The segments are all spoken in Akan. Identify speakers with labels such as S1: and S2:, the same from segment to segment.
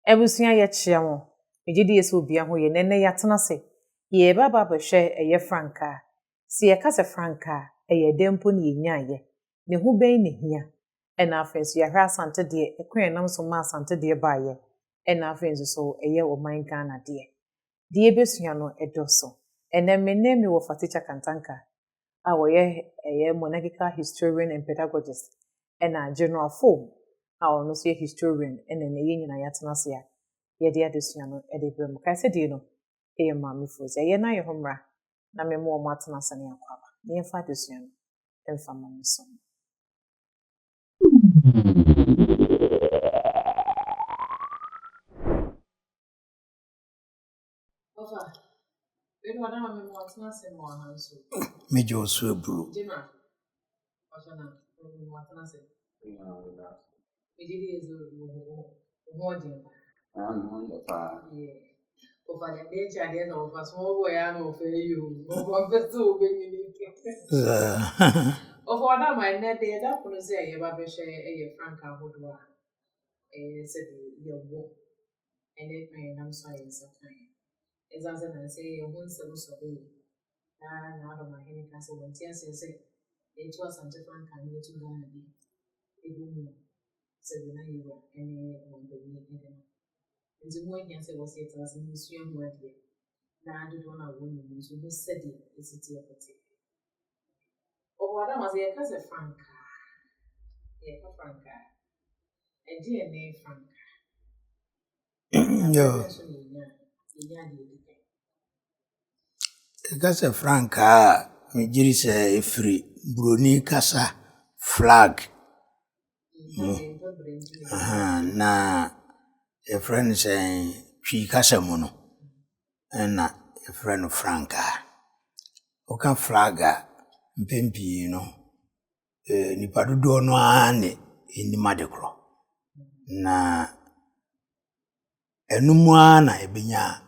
S1: Ebusua ye chia mo. Mejidi yeso obia ho ye nene yatena se. Ye baba behwe eye franka. Si ye kase franka eye dempo ne yenyaye. Ne hu ben ne hia. Ena afenso ye hra Asante de ekwen nam so ma Asante de baaye. Ena afenso so eye o man Ghana de. Die besua no edoso. Ene mene me wo faticha kantanka. A wo ye eye monarchical historian and pedagogist. Ena general form. A ono so ye historian ene ne ye nyina yatena se ya. Ye de adesua no e de brem. Ka se de no e maami foze. Ye na ye homra. Na me mo matena se ne akwaba. Ne fa adesua no emfa maami so. Ofa. We no na me mo matena se mo ahanso.
S2: Mejo so bro.
S1: General. Ofa na me mo matena se. Ejidi ezo mo de. Ofa ya de chade no ofa small boy no fe you. Ofa beso be ni. Ofa na my net de da kuno se ye ba be hye eye franka hodo a. Se de ye wo. Ene kan nam so aye sakan. Ezanse na se ye hun se no so de. Na do ma hene kan se won tie se e to Asante franka ni to Ghana bi. Ebu se de na ye wo ene won do ni ene. Nti mo yan se wo se tase ni sua ho ade. Na do do na wo ni so mo se de esiti opote. Wada was a casa franca. A franca. A dear name franca.
S2: Yo. Casa franca, me jiri se free broni kasa flag. Na a friend say she casa mono. Na a friend of franca. Oka flaga mpempi no. Nipa dodo no ane ni madekro. Na enumwa na ebenya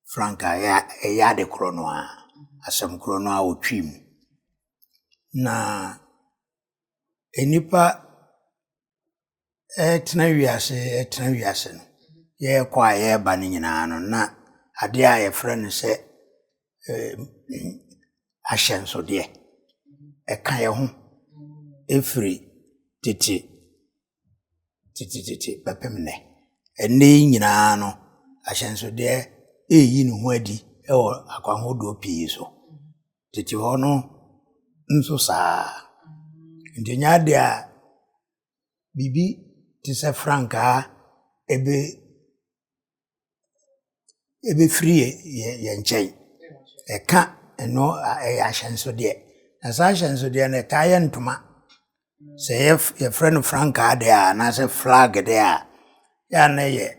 S2: franka ya de krono a asem krono a otwim na enipa etena wiase no ye kwa ye ba ne nyina no na ade a ye frɛ se ahyenso de eka ye ho efiri titi bepemne ene nyina no ahyenso de eyi ne ho adi ewo akwahodo pii so titi ho no nso saa ndenya de a bibi ti se franka ebe free ye nchen eka eno ahyenso de na sa ahyenso de na ka ye ntoma se ye friend franka de a na se flag de a ya na ye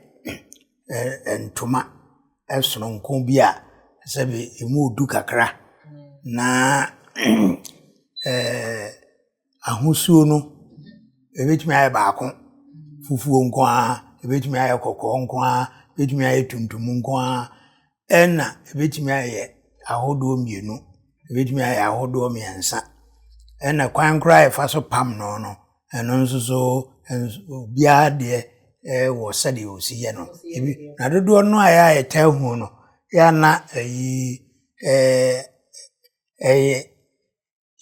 S2: ntoma esronko bi a sebe emu odu kakra na ahosuo no ebetumi aye baako fufuo nko a ebetumi aye kokko nko a ebetumi aye tuntum nko a ena ebetumi aye ahodo mienu ebetumi aye ahodo miensa ena kwan kra efa so pam no eno nso so bia de wo sade osi no ebi na dodo no aya etahu no ya na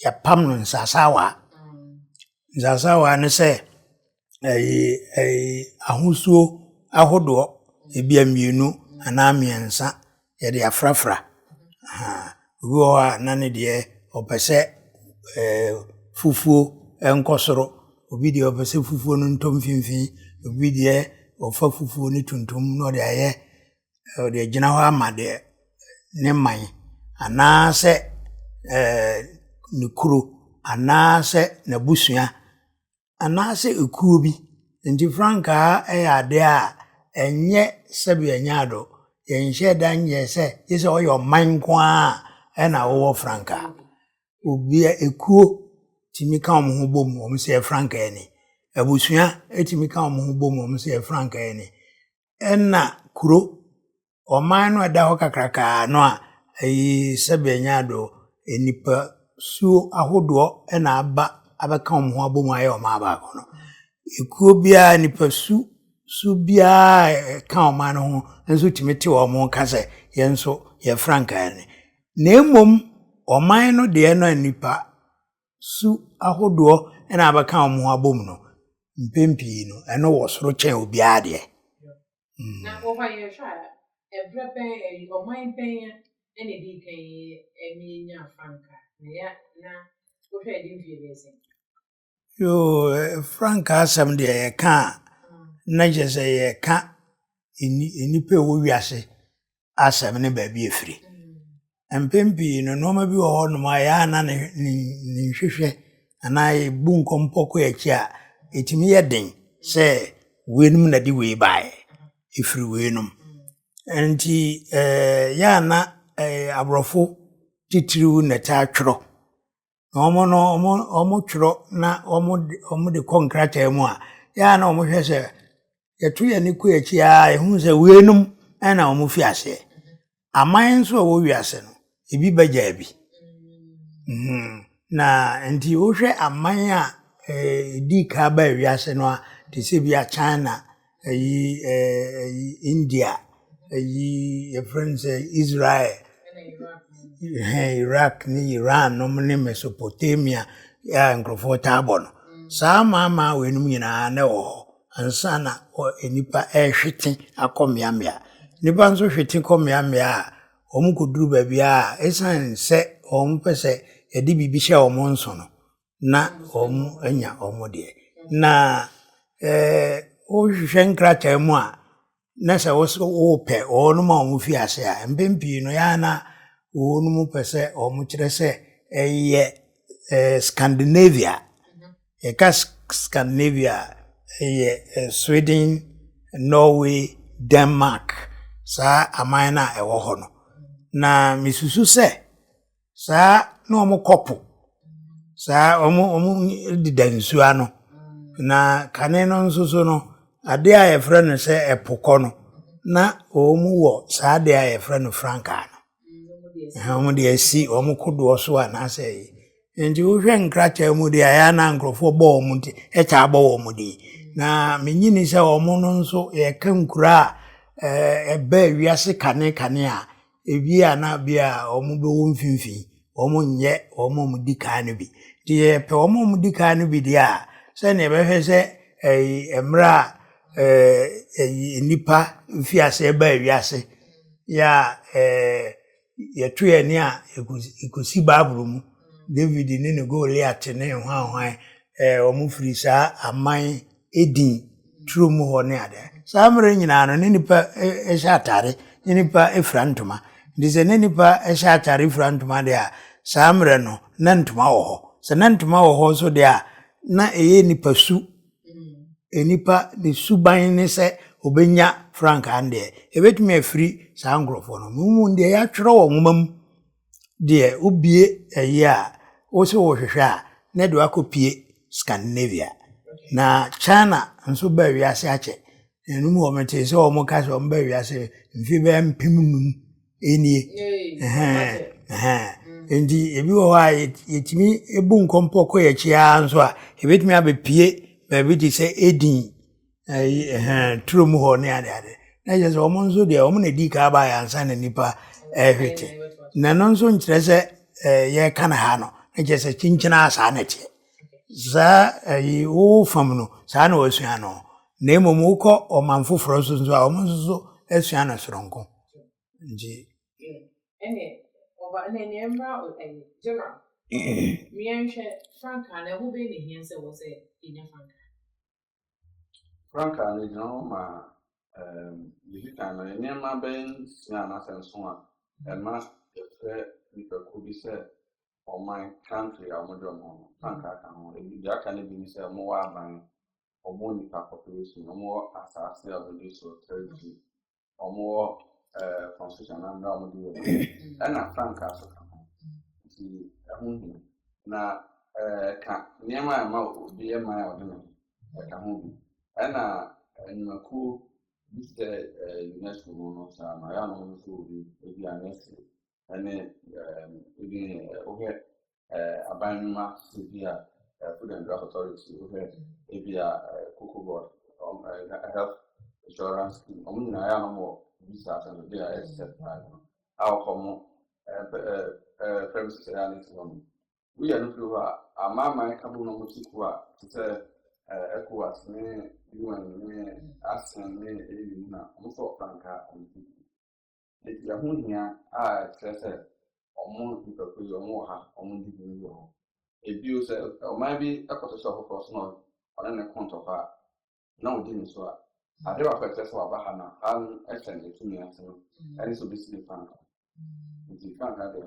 S2: ya pam no nsasawa ne se ahosuo ahodo ebi amienu ana miensa ye de afrafra wo a na ne de opese fufuo enkosoro obi de opese fufuo no ntom finfin obi de ofa fufuo ni tuntum no de aye o de gina ho amade ne man ana se nukuru ana se nabusua ana se ekuo bi nti franka ade a enye sebi anyado yenhye dan ye se yese oyo man kwa na wo franka obi ekuo timi ka omo ho bom omo se franka eni abusua etimi ka omo ho bom omo se franka eni enna kuro oman no da ho kakraka no a sebi anyado enipa suo ahodo na aba abeka omo ho abom aye o ma ba kono ekuo bia nipa subia ka oman ho nso timete omo ka se yenso ye frankaa ne na mmom oman no de no anipa su ahodo na abaka omo abom no mpempi no eno wo soro chen obi ade
S1: na wo fa ye hwa ebrepen oman pen ene di kan eminya franka na wo hwe di mfie bese
S2: yo franka asem de ye ka na jese ye ka enipa wo wiase asem ne ba bi efiri mpempi no no ma bi wo ho no ma ya na ne hwehwe ana bu nkompoko ya chi a etimi ye den se wenum na di we bae efiri wenum enti ya na abrofo titiriu na ta tworo na omo tworo na omo de konkrata mu a ya na omo hwe se yetu ye ni ku echi a ehun se wenum na omo fi ase aman so wo wi ase no ebi baja bi na enti wo hwe aman a di ka ba wi ase no a te se bia China India friends Israel Iraq ni Iran no ne Mesopotamia ya nkrofo tabo no saa mama wenum nyina na wo ansa na enipa ehwete akomiamia nipa nso hwete komiamia omukuduru ba bia esan se ompese yedi bibi hye omonso no na anya omode na o hwehwe nkrata mu a na se wo pe onu ma omufi ase a mbempi no ya na onu mu pese omu kire se Scandinavia Scandinavia Sweden Norway Denmark sa amana ewo ho no na misusu se sa na omu kopo sa omu didansu ano na kane no nso no ade a yefre no se epoko no na omu wo sa ade a yefre no franka no omu de asi omu kodo so ana se nti wo hwe nkracha mu de ya na nkrofo bo omu nti echa abo omu de na menyini se omu no nso ye kankura ebe wiase kane a ebi ana bia omu be wo mfimfi omu nye omu mudika no bi ti ye pe omu mudika no bi dia se ne be hwe se emra nipa fiase eba wiase ya yetu ye ni a ekusi baburu mu David ni ne Goliath ne hwan omu firi sa aman edin tru mu ho ne ade sa mre nyina no ne nipa ehya atare ne nipa efrantoma ndize ne nipa ehya atare efrantoma de a sa mre no na ntoma wo ho se na ntoma wo ho so de a na eye nipa su enipa de suban ne se obenya franka ande ebetumi afiri sa ngrofo no mu nde ya tworo wo nwomam de obie a wo se wo hwehwe a na de akopie Scandinavia na China nso ba wiase ache enu mu omete se o mo ka se o ba wiase mfi be mpemnum enie endi ebi wo ha yetimi ebu nkompoko ye chia nso a ebetimi abepie ba bi di se edin tru mu ho ne ade na je se o mo nso de o mo na di ka ba ya nsa na nipa ehwete na no nso nkyere se ye kana ha no na je se chinchina asa na tie za wo fam no sa na wasua no na emomu ko o manfoforo so a o nso asua na soronko nji
S1: ene oba ene emra general mienhwe franka na wo be ne hiense wo se inya
S3: franka ni no ma digital no enema ben sia na senso a ema efe nipaku bi se my country amodomo franka kan ho ebi aka ne bi se mo wa ban omo nipa population omo asase abodi so territory omo constitution na ndra mo di na franka so kan ho ti ehun na ka niema ma obi e ma o de no ka ho bi na nmaku bi se UNESCO no sa na ya no so obi anese ene obi ohe abanuma Sibia Food and Drug Authority over Ebia Cocoa Board health insurance scheme. Na ya no more visa and they are set right. How come premises reality on. We are looking at a mama cabo no musikwa to say ECOWAS me UN me ASEAN me EU na almost franca on the Yahunia say omo people omo ha omo di bi ho ebi say o ma bi akoso so for no on na account of her na o di ni so a ade wa kwete so aba ha na an extend it to me ase no any so be see franca the franca de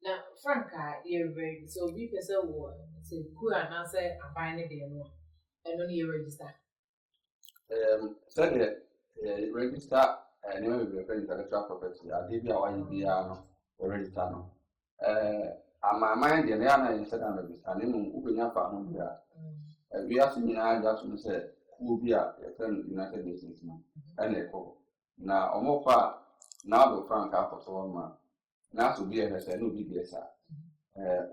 S1: na franka you ready so we person wo say ku ana say aban ne de no eno ne register
S3: said register anyway we refer intellectual property ade bi a wa yi no register no ama mind de na na said na register ne mu ubenya fa ho bi a we asu nyina ja so say ku bi a United Nations no ene ko na omofa na do franka akoto ma na so bi e say no bi bi esa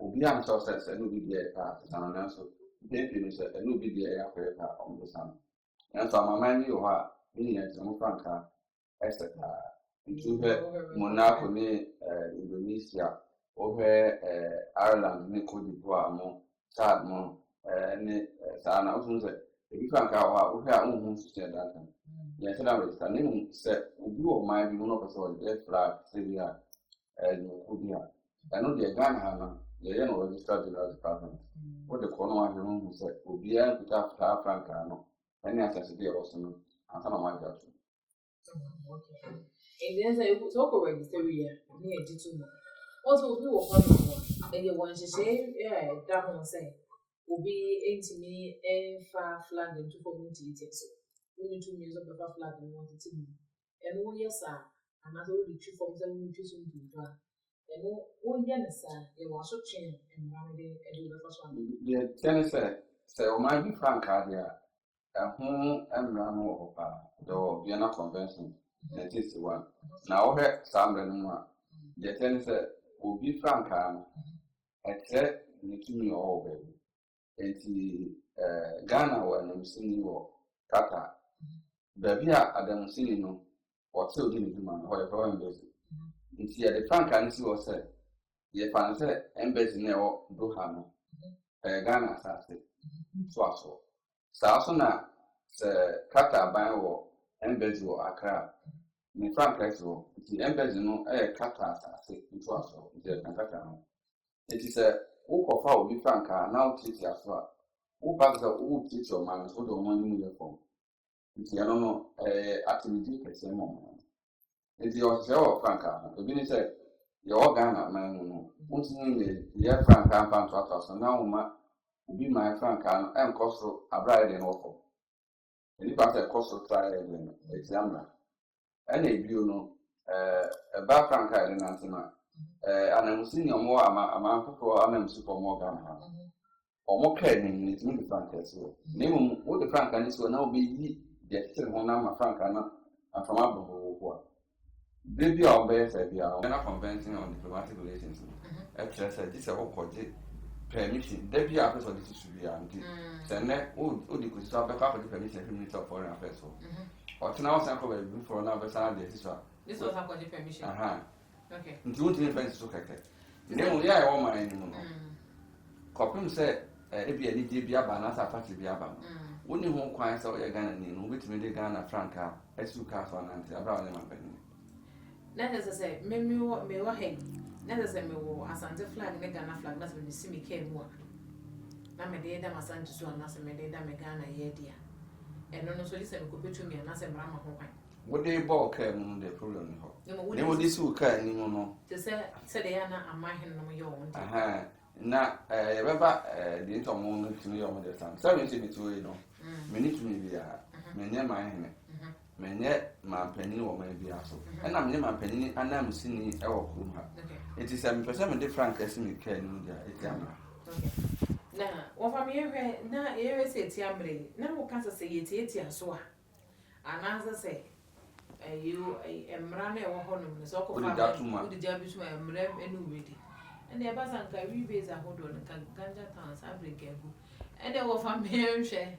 S3: obi am so say no bi bi e ka sana na so de bi no say no bi bi e ya ko e ka on do sana na so ama mind yo ha ni ya mo franka esa into Monaco ni Indonesia over Ireland ni Cote d'Ivoire mo Chad mo ni sana o say ebi franka wa o ha ohun so say that ya say na register ni mo say obi o mind bi no person o dey flag say ya Kubia. I know the Ghana Hana, the registered general department. What the Colonial who said, Ubia, Pita, Francano, any assassinate also, and some of my judgment.
S1: And then I talk register here, near Jitu. Also, we were one, and you want to say, that one say, Ubi ain't me and far flag and two for me to eat it. So, only 2 years of the flag and wanted to me. And oh, yes, sir. Another only 2 forms that we choose to do. And oh, yes, sir, you was so chain and married and do the first one.
S3: The tennis say, O my be frank, a home and ramo of the Vienna Convention, 1961. Now, some more. The tennis will be frank, except the 2 year old baby. And Ghana, when I'm seeing you, Kata, baby, Adam seeing you. Or so didn't do man, however, embassy. It's here the Frank and see was said. Ye fan said, embassy never do hammer. Ghana assassin. So, Sasona, Sir Kata by war, embassy or Accra. The Frank Exo, the embassy no a Kata assassin, it was so, the Kata. It is a who of our be Franca now teach as well. Who backs the old teacher man so the one uniform. It's no activity per se moment. It's your show, Franca. The Vinny said, your Ghana man, what's in the year Franca and Fantas, now will be my Franca and Costo a bride and awful. And if I say Costo try examiner, any you know, a bad Franca in Antima, and I'm seeing your more amount for an super more Ghana. Or more caring, it's me the Franca. Name what the Franca is will now be. Yes, one number Francana and from Abu. Baby, our best idea, convention on diplomatic relations. Actually, this is a whole permission. Debbie, our person, this should be anti. Send that would you could stop a couple of permission from Minister of Foreign Affairs. Or to now, some cover for another Sunday.
S1: This was how the permission. Okay.
S3: Don't defense to Kaka. Then we are all my anymore. Copim said, if you need to be a banana party be a banana. Wouldn't you want quite so you're gonna need which made the Ghana Franca as you cast on and about them.
S1: That is to say, me what hey, that is a me Asante flag, and Ghana flag, that's when you see me came work. Now, my dear, that my son to so and that's a me that me Ghana here, dear. And no, so listen, could be to me and that's a Brahma home.
S3: What they ball came the problem. They would this will care anymore.
S1: To say, they are not a mind no your own.
S3: Now, remember the intermoment to your mother son. 70 between you know. Many to me be a many my hand. Many my penny or maybe also. And I'm near my penny and I'm seeing it our home. It is 7% different as me can it's
S1: now, what I'm here now, here is it, Yambre. Now, what can I say it and so? And as I say, you am running or honor, so called the job is my mrem and ready. And the Abbas and Caribbeans are hold on and Ganja towns, I bring careful. And they were from here, share.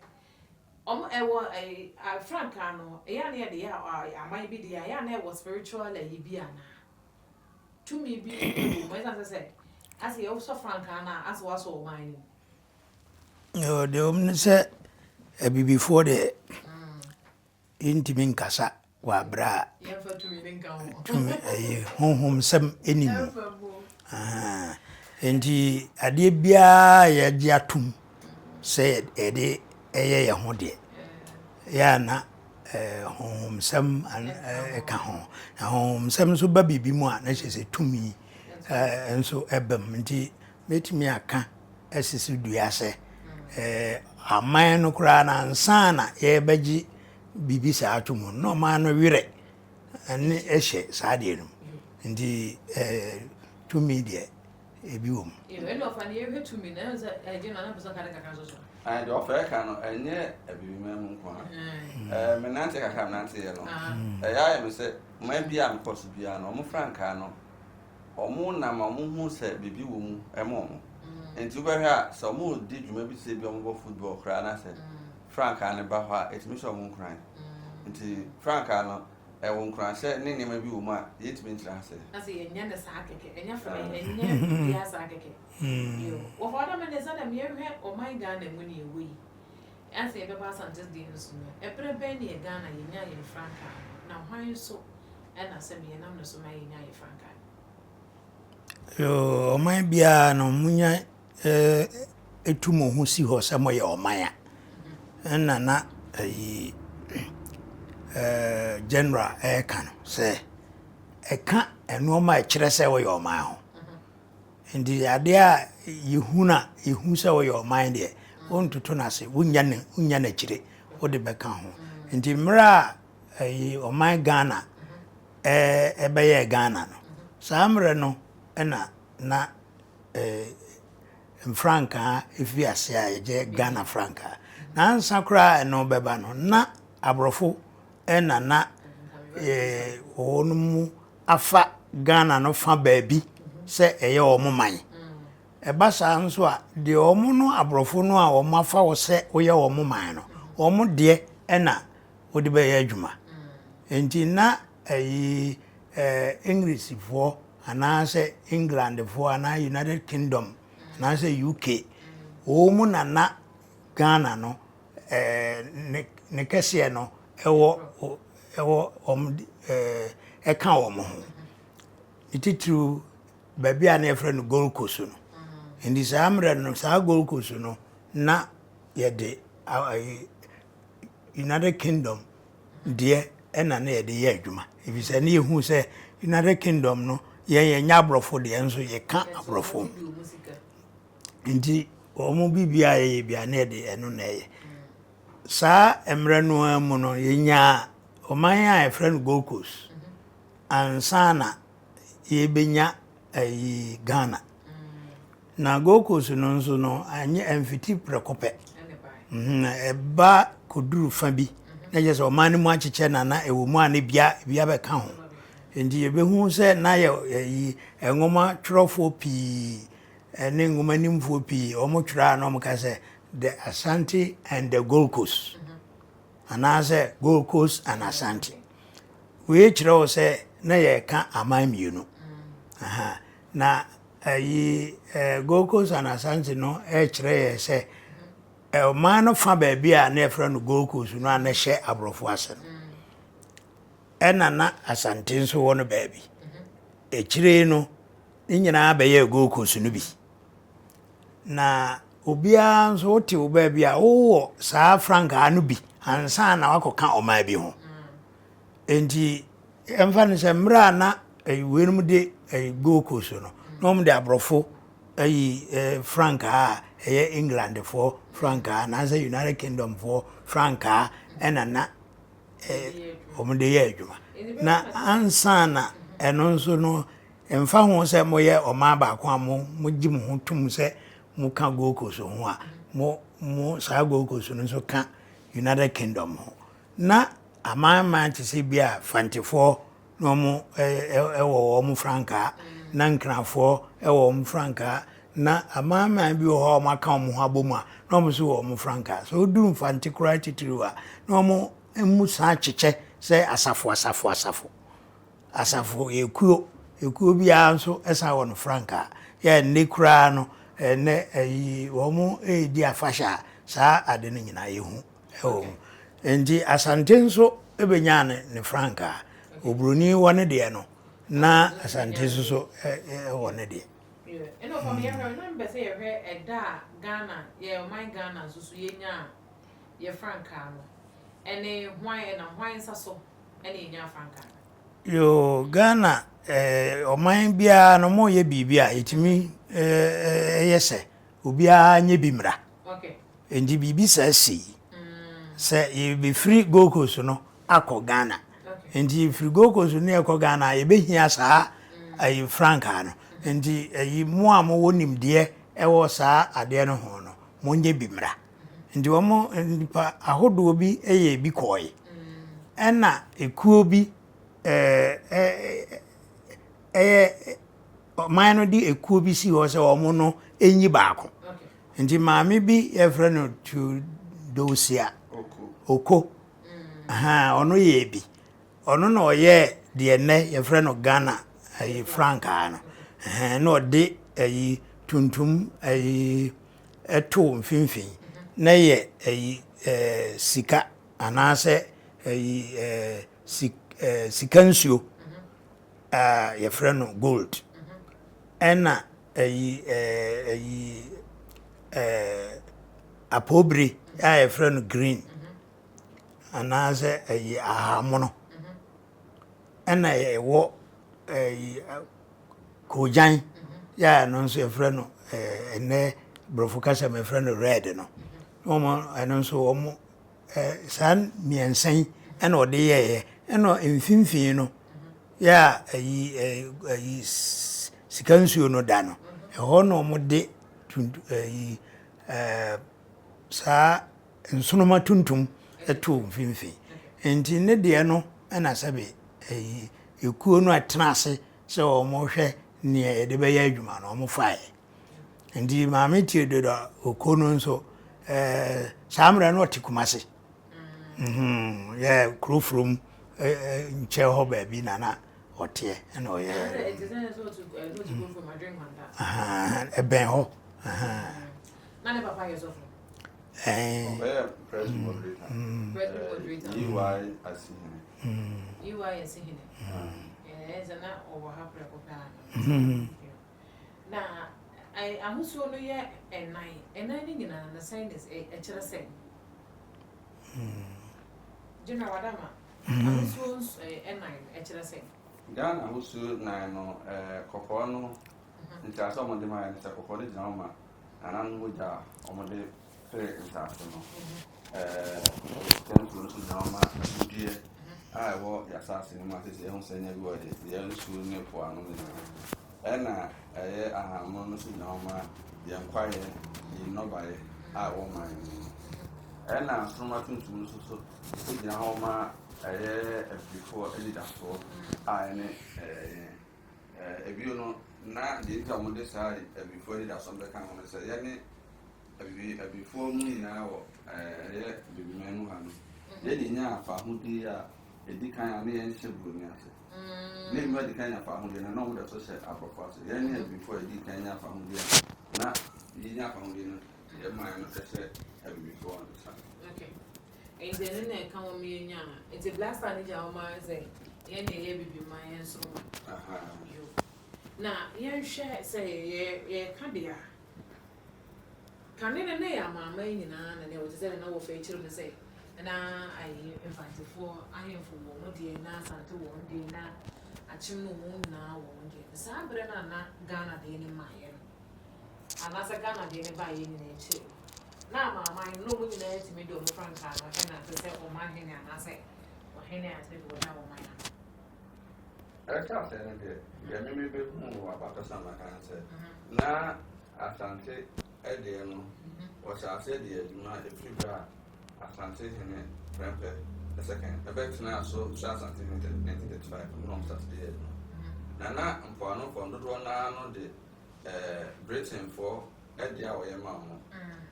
S1: Ewo a franca no, ya near the I might be the ya was spiritual Libiana. To me, be as I said, as he also franca as was all mine.
S2: No, the omni say before the intimate kasa wa bra.
S1: Yeah, for 2 million come.
S2: To me home some enemy. Enti ade bia ye di atum say ede eye ye ho de. Ya na home some ka ho. Na home some so ba bibi mu a na chese tumi enso ebam nti metimi aka asisi dua se aman no kura na ansana ye bagi bibi sa atumu no man no wire ani ehye saade no ndi tumi de ebi wom
S1: No funny you to me now you know person ka ka so.
S3: And the offer can enye ebimem nkwa. Me nante kakam nante ye no. Ya me say man bia me koso bia no mo franka no. Omo na ma mo hu se bibi wo mu emo mo. Enti wo hwe a so mo di dwuma bi se bi omo football kra na se. Franka ne ba ha etimi so mo nkran. Enti franka no wo nkran se ne ne ma bi wo mu a yetimi ntira se.
S1: As ye nya na sa keke enya fra enya bia sa keke. Yo wo hoda me ne sa na me hwe o my Ghana mu ne ewe. As ye be ba Asante de nso no e pre ben ne Ghana ye nya ye franka na hwan so e na se me nam no so ma ye nya ye franka.
S2: yo oman bia no munya etumo hu si ho se moye oman a na general kan se eka eno ma kire se wo ye oman ho ndi ade a yehu se wo ye oman de ontutu na se wunya na kire wo de beka ho ndi mra oman Ghana ebe ye Ghana no samre no na franca if we are say Ghana franca na ansa kra no beba no na abrofo na onum afa Ghana no fa baabi se eye omo man e basa nso a de omo no abrofo no a omo afa wo se oye omo man no omo de na odi be ye adwuma enti na English for anase England for ana United Kingdom anase UK omu na Ghana no ne kese no ewo eka omo ho ititru baby a na efre no Gold Coast no ndi sa amre no sa Gold Coast no na ye de United Kingdom de na ye de ye adwuma if say na yehu say United Kingdom no ye nya abrofo de enso ye ka abrofo ndi omo bibia ye bia na de eno na ye sa emre no amu no ye nya oman a efre Gold Coast ansana ye benya Ghana na Gold Coast no nso no anye emfiti prekope eba koduru fa bi na je so oman mu acheche na ewo mu ane bia be ka ho ndi ye behu se na ye engoma twrofo pi ene ngoma nimfo pi omo twra na omo ka se the Asante and the Gold Coast anase Gold Coast and Asante we twro se na ye ka aman mienu na Gold Coast and Asante no twre ye se o man no fa ba bia na efra no Gold Coast no ana hye abrofo ase na Asante nso wo no baabi ekire no nyina ba ye Gold Coast no bi na obia nso wote wo baabi a wo saa franka no bi ansa na wakoka oma bi ho enti emfa ne se mra na wenum de Gold Coast no no de abrofo franka England for franka na say United Kingdom for franka na omde ye adwuma na ansana eno nso no emfa ho se moye oma ba kwa mo gim ho tum se mo ka Gold Coast ho a mo sa Gold Coast no nso ka United Kingdom ho na amama tise bia 24 no mo ewo mo franka na nkrafo ewo mo franka na amama bi ho ma ka mo ha bomu a na mo so wo mo franka so du mfanti kura titiri a na mo emu sa cheche se asafo ekuo bia nso esa wo no franka ya ne kura no ne ayi wo mo di afasha saa ade no nyina yehu endi Asante nso ebenya ne franka obroni wone de no na Asante so wone de
S1: eno for me na mbe say ye eda Ghana ye my Ghana so yenya ye franka no ene hwan na hwan saso ene yenya franka
S2: yo Ghana oman bia no mo ye bibia etimi yese obia nye bimra
S1: okay
S2: endi bibi sa si se ye be free Gold so no akọ Ghana endi free Gold so ne akọ Ghana ye be hia saa ayi franka no endi ayi mo amo wonim de ewo saa ade no ho no mo nye bimra endi wo mo nipa ahodo bi eye bi koy ena ekuo bi mine di ekuo bi si ho se omo no enyi baako nti maame bi ye frɛ no to dosia oko ono ye bi ono no ye de ne ye frɛ no Ghana ayi franka no na ode ayi tuntum ayi eto mfimfin na ye ayi sika anase ayi sikansuo ye frɛ no gold ena ayi apobre ye frɛ no green anase ayi ahamono ena ye wo ayi kojan ya no nso ye frɛ no ene brofukasa me frɛ no red no omo eno nso omo san miensen ena ode ye ena mfimfin no ya ayi sikansuo no da no ho no mo de ayi sa nsonoma tuntum eto mfimfin enti ne de no ena sabe ayi ekuo no atenase se o mo hwe ne de be ya adwuma no mo fae enti maame tie do okono nso samra no otikumase ya krofrom nche ho ba bi na otie na o ye ben ho
S1: na ne papa yeso
S3: president moderator UI
S1: asihine zana owo ha preko pa na ai ahusuo no ye enan ni nyina na science e kire se Jina wadama ahusuo enan e kire se
S3: Ghana ahusuo nan no kokoro no ntaso mo de ma nta kokoro de jina ma anan mo ja o mo de pre ntaso no tempo no jina ma die a wo ya sase ni ma se ehun se nya bi wo de ya nsuo ne po anu ni ena ahamo no jina ma ya nkwaye yi no bae a wo man ena soma tuntum so jina ho ma before leadership ene ebio no na de nta mo de sai before leadership be kan ho se ye ne before mu na wo bibi menu ha no ye de nya afa ho di a edi kan na ye nche buru ni ase ne mi de kan afa ho di na no mo de so se apropo ase ye ne before edi kan nya afa ho di na ye nya afa ho di no ye ma no se before
S1: okay and then na kan wo me nya it's a blaster ni ja o ma say ye ne ye bibi ma ye nso na ye hwe say ye ka dia kanene ne ya mama nyina na ne wo tse na wo fa chiru ne say na ai infantefo ahemfo wo mo die na Asante wo die na achim no wo na wo die sa bre na Ghana de ni ma ye ana sa Ghana de ni ba ye ni na chiru na mama no mo nyina ti me do mo franka no na se o ma he ni ana se o he ni ase do na wo ma ya
S3: ka se ne de ya me be hu wa ba ka sama kan se na Asante ede no o sa se de aduma e fibra Asante hene rempe the second about na so Asante 1935 no start de na mpo ano fo ndo na no de Britain for Edia or Yamamo.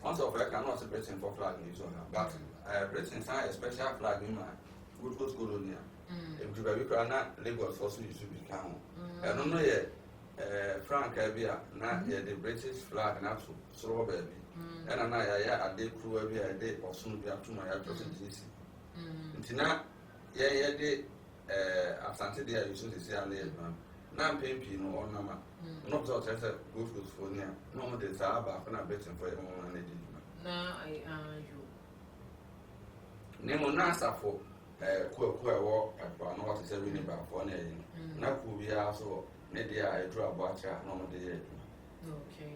S3: Once of I cannot say Britain for flag in Zona, but Britain signed a special flag in my good Colonial. If you have not Lagos for you to become. I don't know yet. Frank Abia, not yet the British flag, and also so baby. And I did crew every day or soon be up to my address in GC. Until did Asante there, you should say, now paying Pino or Nama. Not so as a good for near. No, there's a back when I bet for your own lady.
S1: Now I you.
S3: Nemo Nasa for queer walk at what is a winning back for name. Now could be also Media, I draw a butcher, no day.
S1: Okay.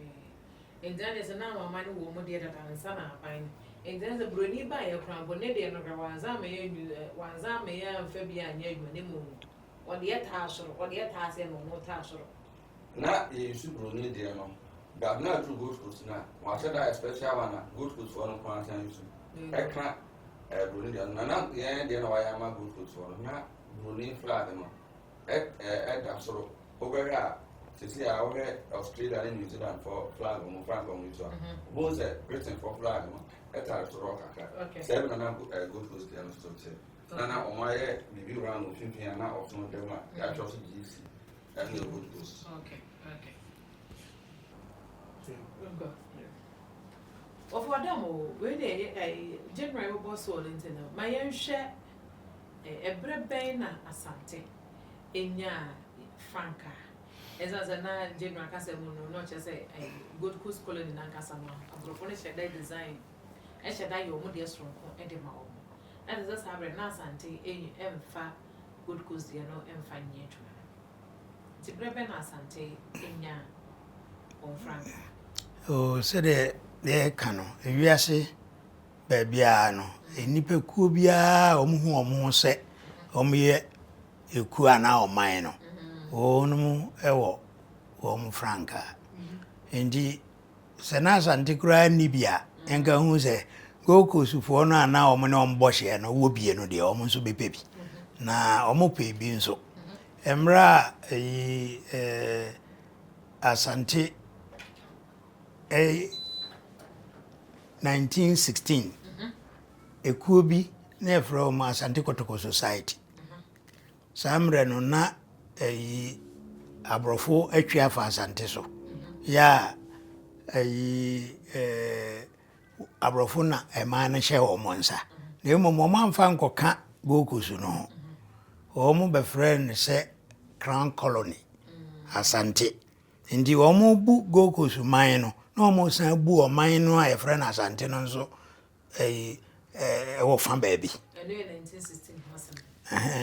S1: And then is a number of money woman dear than Sana fine. And then the Bruni by a crown, Bonedia and Wanzame and Fabian Yemu. Or the task or the task and no task.
S3: Not you should Bruni dear, but not too good goods now. What should I special one? Good goods for no content. I can't Bruni, not the end, you know, I am a good goods for not Bruni flag. At that sort over here. To see our Australia and New Zealand for flag on Frank on Mutual. Both Britain for flag, at our rock.
S1: Okay.
S3: 7 and a good goods, the answer. Nana, on my head, maybe round of 50 and now of some of them, I trust GC. And the good goods.
S1: Okay. Of what demo, when a general boss or internet, my own share a bread bane Asante in ya Franca. As a general Casamuno, not just a good coast colony in Ancasama, a proponent design, and shall die your modest from Edema. And as I have a Asante, a fa good coast, dear no, and fine yet. The bread Asante in ya or Franca.
S2: Oh, said the cano, a yassi, babyano, a nipper cubia, or set, or me a kuana or mine. Oh, no, ewo, Franca. Indeed, Senas Antiqua Nibia, and who say, go coast for now, on Boshi, and would be no dear, almost be baby. Na omope being so. Emra Asante 1916. Ekubi ne from Asante Kotoko Society. Samre no na abrofo atwa fa Asante so. Ya abrofo na ema na hye o monsa. Na emo mo manfa nkoka gokusu no. O mo be friend se Crown Colony Asante. Ndi o mo bu gokusu man no. No mo san bu o man no a friend Asante no so wo fan baby.
S1: And 1916 wasn't.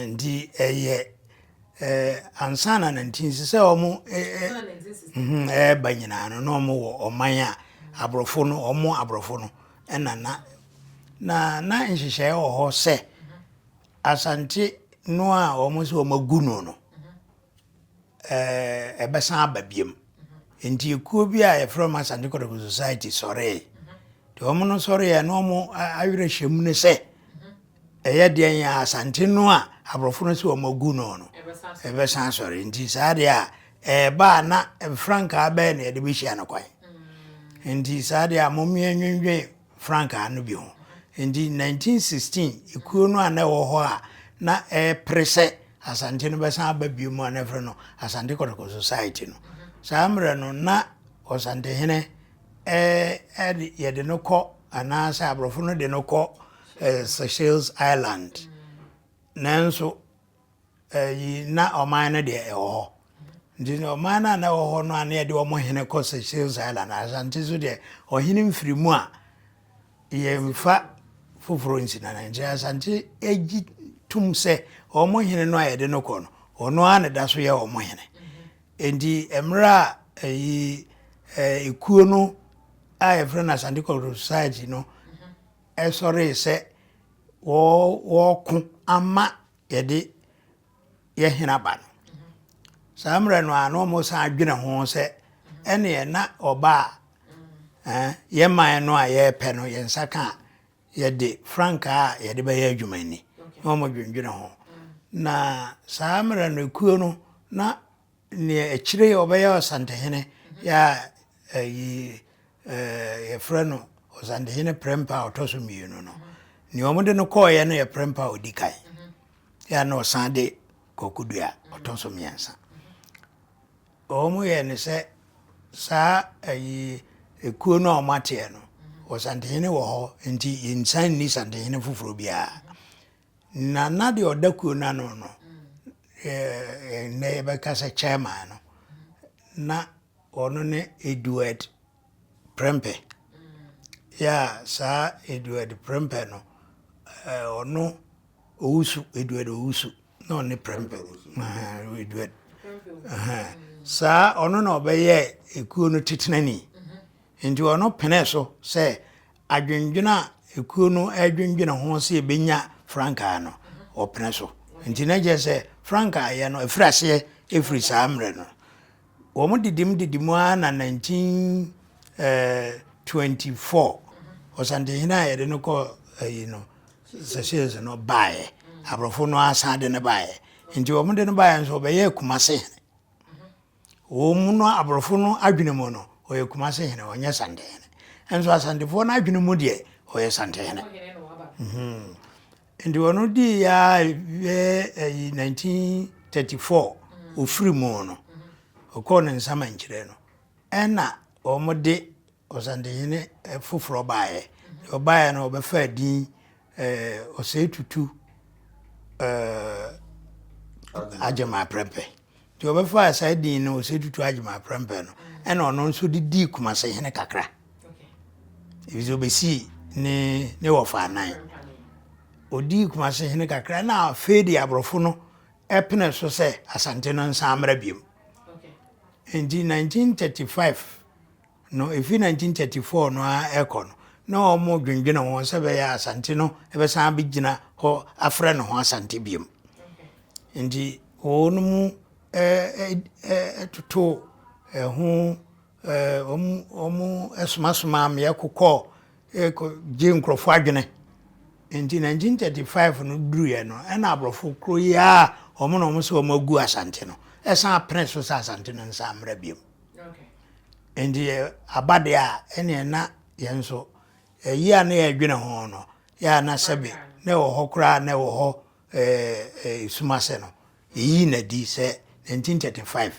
S2: Ndi ansana 1960 o mo banyina no mo wo o man a abrofo no o mo abrofo no na nhihye o ho se Asante no a o mo so magu no ebesan ababiem enti ekuo bi a from Asante Kotoko Society sorry to mo no sorry ya no mo awire hyemu ne se eye de ya Asante no a abrofo no so magu no ebesan sorry enti saade a ba na Franka ba na de bihia no kwan enti saade a momie nwenwe Franka no bi ho enti 1916 ekuo no ana wo ho a na prese Asante no besan ababiem mo na frɛ no Asante Kotoko Society no samre no na Asante hene yede no kɔ ana sa abrofo no de no kɔ Seychelles Island nanso na oman no de ho ndi oman na ho no ana yede omo hene kɔ Seychelles Island Asante so de ohene mfirimu a ye mfa foforo nsina na nje Asante egi tum se omo hene no ayede no kɔ no ono ana da so ye omo hene endi emra ekuo no a friend Asante Kotoko Society no sorry se wo ko ama yede ye hena ba no samre no ano mo sa adwene ho se ene na oba ye man no a ye pe no ye nsaka yede Franka yede ba ye adwumani no mo dwendwene ho na samre no ekuo no na ne akire obeya Asante hene ya ye friend Asante hene prempa otoso mienu no ni omude no koye no ye prempa odikai ya no Asante kokudua otoso miensa omu ye ne se sa ekuo no omate no Asante hene wo ho nti insan ni Asante hene fufuro bia na na de odakuo na no ne be kasa chairman no na ono ne Edward Prempe ya sa Edward Prempe no ono Edward Owusu no ne Prempe Edward sa ono no obeye ekuo no titenani nti ono pene so se adwendwena ekuo no adwendwena ho se benya franka no opene so nti na je se franka ye no efrase efri samre no omo didimu na 1924 Asante hina ye no ko se no bae abrofo no asade ne bae nti omo de no bae nso obeye kumase omo no abrofo no adwene mo no oye kumase hene onye Asante hene enso Asante fo na adwene mu de oye Asante hene nti ono di ya 1934 ofiri mu no okone nsama nkyire no ena omode Asante hene fufuro bae obae no obefa din osetutu Ajema Prempe ti obefa sa din no osetutu Ajema Prempe no ena ono nso di kumase hene kakra ibizo besi ne wofa nan odi kumase hene kakra na afedi abrofo no epene so se Asante no nsamra biem in 1935 no efi 1934 no ekon na omo dwendwena won se be ya Asante no ebe san bigina ho afre no ho Asante biem ndi onum tutu ho omu esmasuma me yakokọ je nkrofo adwene ndi 1935 no duru ye no na abrofo kro ya omo no omo se omo agu Asante no esan prince so Asante no nsamra biem ndi abade a ene na yenso ya na ya dwene ho no ya na sebe na wo hokra na wo ho sumase no yi na di se 1935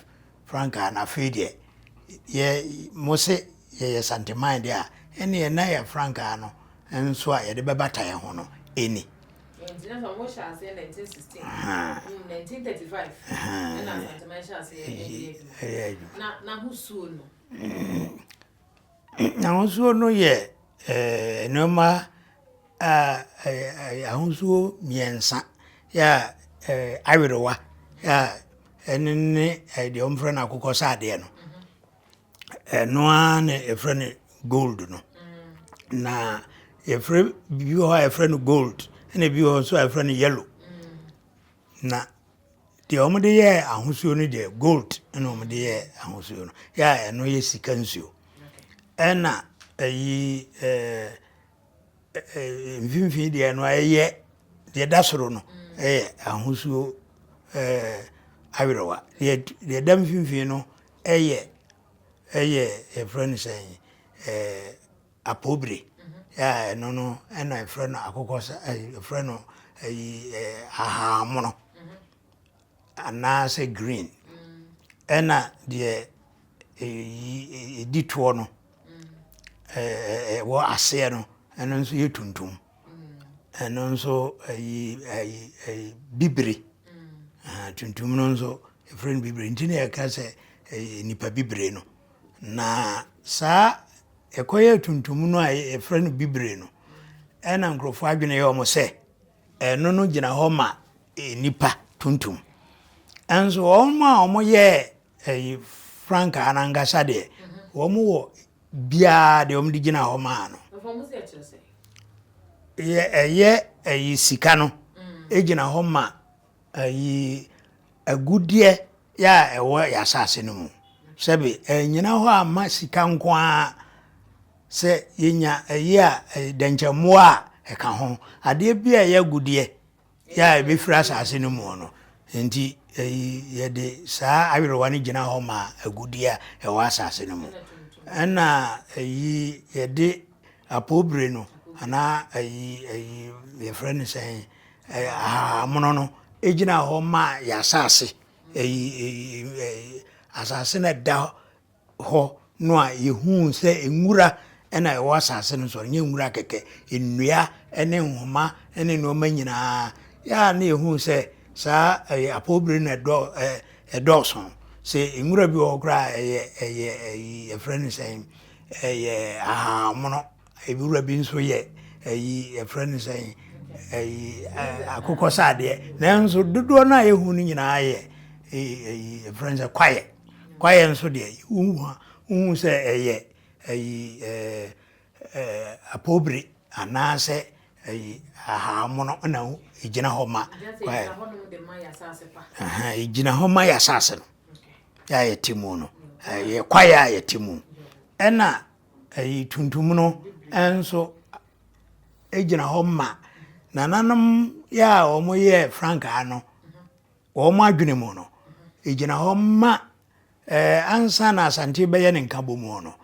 S2: franka na fedie ye mose ye Asante mind a ene na ya franka no enso a ye de bebata ye ho no eni
S1: Engineer from Mosha say 1916. 1935. And Asante Masha say na who so no.
S2: Na who no ye no ma ahunsuo miensa ya awirewa ya enene de omfra na akokọ sade no no na efre gold no na efre bi ho efre gold na bi ho so efre yellow na de omde ye ahunsuo no de gold na omde ye ahunsuo no ya eno ye sikansuo ena ayi mfimfi de no aye de dasoro no ahusuo awirewa de dam mfimfi no eye efren say apobre ya no ena efren akokọ efren no ahamono ana say green ena de edituo no wo ase no eno nso ye tuntum eno nso bibre tuntum no nso efren bibre ntine ya ka se nipa bibre no na sa ekoye tuntum no a efren bibre no ena nkrofo adwene ye omo se eno no gina ho ma nipa tuntum enso omo ye franka anangasa de omo wo bia de omo digina ho ma no ye sika no ejina ho ma agudie ya ewo ya sase no mu sebe enyina ho ama sika nko a se yenya a denchamo a eka ho ade bia ya agudie ya ebefira sase no mu no nti yɛde saa awerewa no gyina hɔ ma agudi a ɛwɔ asase no mu ɛna yɛde apobire no ana yɛfrɛ no sɛ ahamono no ɛgyina hɔ ma yɛasase asase no da hɔ no a yɛhu sɛ nwura ɛna ɛwɔ asase no so nyɛ nwura kɛkɛ nnua ɛne nhoma ɛne nneɛma nyinaa ya na yɛhu sɛ saa apobire no ɛdɔɔso sɛ nwura bi wɔ koraa ɛyɛ yɛfrɛ no sɛ ɛyɛ ahamono nwura bi nso yɛ yɛfrɛ no sɛ akokɔ sadeɛ nanso dodoɔ no a yɛhu no nyinaa yɛ yɛfrɛ no sɛ kwaeɛ nso deɛ wohu sɛ ɛyɛ apobire anaasɛ ahamono na ɛgyina hɔ ma ɛgyina hɔ ma yɛ asase no yɛte mu no yɛ kwaeɛ a yɛte mu ɛna tuntum no nso ɛgyina hɔ ma nananom yɛ a wɔyɛ frankaa no wɔn adwene mu no ɛgyina hɔ ma ansa na Asante bɛyɛ ne nka bɔ mu no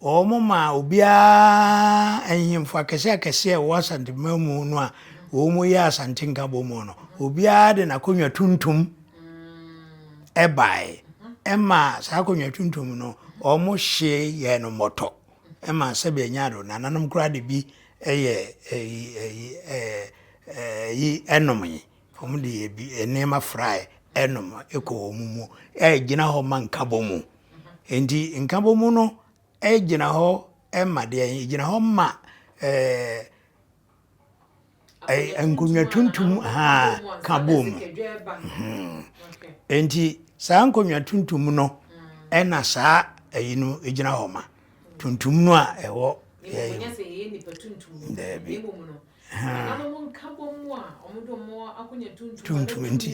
S2: wɔn ma obiara ahemfo akɛseɛ wɔ Asante mu no a wɔn yɛ Asante nka bɔ mu no obiara de n'akonnwa tuntum ɛbae ɛma saa akonnwa tuntum no wɔn hyɛ yɛ no mmɔtɔ ɛma sɛbi ɛnya do nananom koraa de bi ɛyɛ ɛnom yi wɔn de yɛ bi nneɛma fry ɛnom ɛkɔ wɔn mu ɛgyina hɔ ma nkabɔ mu nti nkabɔ mu no ɛgyina hɔ ɛma deɛ ɛgyina hɔ ma nkonnwa tuntum kabɔ mu nti saa nkonnwa tuntum no ɛna saa ɛyi no ɛgyina hɔ ma tuntum no a ɛwɔ tuntum nti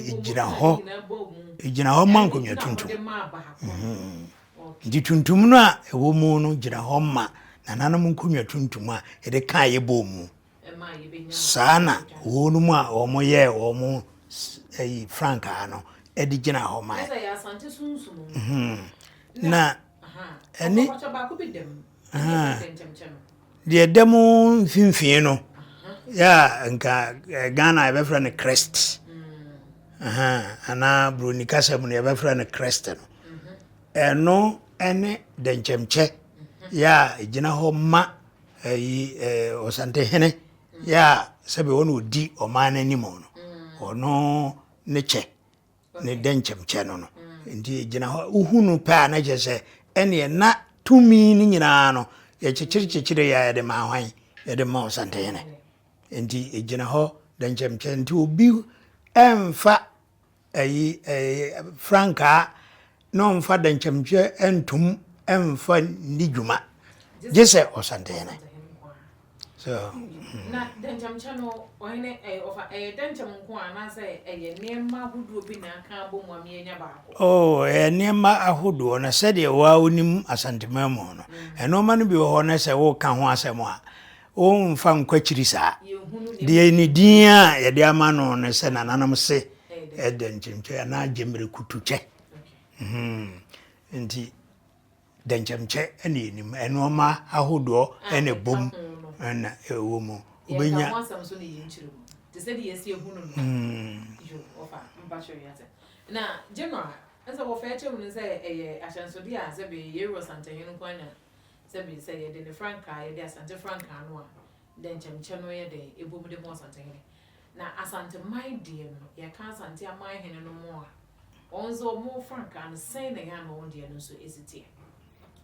S2: ɛgyina hɔ ma nkonnwa tuntum nti tuntum no a ɛwɔ mu no gyina hɔ ma nananom nkonnwa tuntum a yɛde ka yɛbɔ mu saa na wɔn no mu a wɔyɛ wɔn frankaa no ɛde gyina hɔ ma na ɛne deɛ dɛm mfimfini no yɛ nka Ghana yɛbɛfrɛ no crest anaa Broni kasa mu no yɛbɛfrɛ no crest no ɛno ɛne dɛnkyɛmkyɛ yɛ ɛgyina hɔ ma Asante hene yɛ sɛbi wɔn odi ɔman n'anim no ɔno ne kyɛ ne dɛnkyɛmkyɛ no nti ɛgyina hɔ uhu no pɛ a na kyɛ sɛ ɛneɛ na tumi no nyinaa no yɛkyekyere yɛ yɛde ma hwan yɛde ma Asante hene nti ɛgyina hɔ dɛnkyɛmkyɛ nti obi ɛmfa frankaa na ɔmfa dɛnkyɛmkyɛ ɛntom ɛmfa ni dwuma gye sɛ Asante hene so
S1: na dɛnkyɛmkyɛ no ɔhene dɛnkyɛm nko anaasɛ ɛyɛ nneɛma ahodoɔ bi na aka abɔ mu a meyɛnya baako
S2: nneɛma ahodoɔ na sɛdeɛ wonim Asante mu no ɛnɔma no bi wɔ hɔ na sɛ woka ho asɛm a wɔmfa nkwakyiri saa deɛ ne din a yɛde ama no no sɛ nananom se dɛnkyɛmkyɛ anaa gyemere kutukyɛ nti dɛnkyɛmkyɛ ɛne yɛnim ɛnɔma ahodoɔ ɛne bom ɛna ɛwɔ mu
S1: obenya so ne yɛnkyerɛ mu te sɛ deɛ yɛsi ehunu no yo ofa mpatcho yɛte na general ɛsɛ wɔfa ɛkyɛ mu sɛ ɛyɛ ahyɛnsode a sɛ be yɛwɔ Asante hene kwana sɛ be sɛ yɛde ne frankaa yɛde Asante frankaa no a dɛnkyɛmkyɛ no yɛde ebom de mo Asante hene na Asante man deɛ no yɛka Asante aman hene no mo a ɔnzo mo frankaa no sɛn na yɛ ama wɔn deɛ no so esitie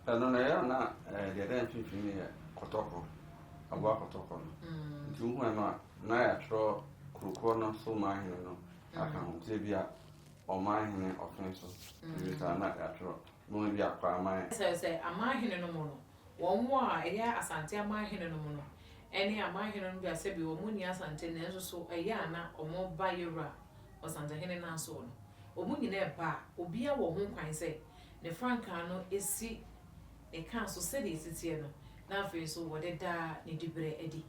S3: ɛno na yɛ na deɛ dɛn fifini yɛ kɔtɔkɔ abo akɔtɔkɔ no nti wo no a na yɛatwerɛ kurukɔ no so ma hene no aka ho sɛ bi a ɔma hene ɔfen so bisa na yɛatwerɛ no bi akɔ ama
S1: sɛ ama hene no mo no wɔn mo a ɛyɛ Asante ama hene no mo no ɛne ama hene no bi asɛ bi wɔn ni Asante na nso so ɛyɛ ana ɔmo ba yɛwura Asante hene na so no ɔmo nyina ɛba obi a wɔ ho kwan sɛ ne frankaa no esi ɛka so sɛ de esitie no na afei so wɔde da ne dibre edi